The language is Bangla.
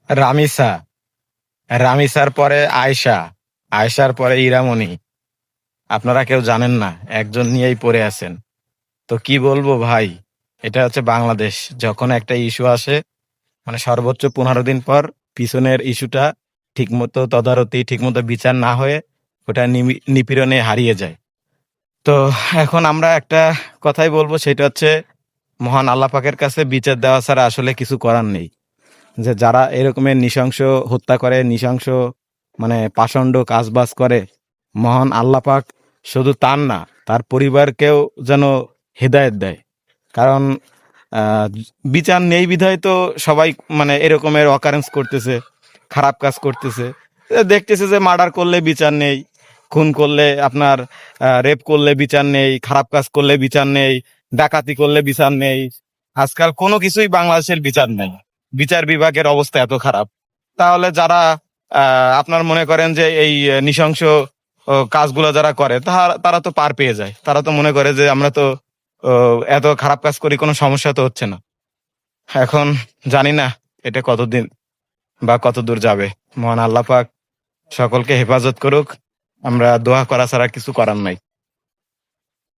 রামিসা, রামিসার পরে আয়শা, আয়শার পরে ইরামণি। আপনারা কেউ জানেন না, একজন নিয়েই পড়ে আছেন। তো কি বলবো ভাই, এটা হচ্ছে বাংলাদেশ। যখন একটা ইস্যু আসে, মানে সর্বোচ্চ 15 দিন পর পিছনের ইস্যুটা ঠিকমতো তদারতি, ঠিকমতো বিচার না হয়ে ওটা নিপীড়নে হারিয়ে যায়। তো এখন আমরা একটা কথাই বলবো, সেটা হচ্ছে মহান আল্লাহ পাকের কাছে বিচার দেওয়া ছাড়া আসলে কিছু করার নেই। যে যারা এরকমের নৃশংস হত্যা করে, নৃশংস মানে পাষণ্ড কাজবাজ করে, মহান আল্লাহ পাক শুধু তার না, তার পরিবারকেও যেন হেদায়েত দেয়। কারণ আহ, বিচার নেই বিধায় তো সবাই মানে এরকমের অকারেন্স করতেছে, খারাপ কাজ করতেছে। দেখতেছে যে মার্ডার করলে বিচার নেই, খুন করলে আপনার রেপ করলে বিচার নেই, খারাপ কাজ করলে বিচার নেই, ডাকাতি করলে বিচার নেই। আজকাল কোনো কিছুই বাংলাদেশের বিচার নেই। বিচার বিভাগের অবস্থা এত খারাপ। তাহলে যারা আপনার মনে করেন যে এই নৃশংস কাজগুলো যারা করে, তারা তারা তো পার পেয়ে যায়। তারা তো মনে করে যে আমরা তো এত খারাপ কাজ করি, কোনো সমস্যা তো হচ্ছে না। এখন জানি না এটা কতদিন বা কত দূর যাবে। মহান আল্লাহ পাক সকলকে হেফাজত করুক। আমরা দোয়া করা ছাড়া কিছু করার নাই।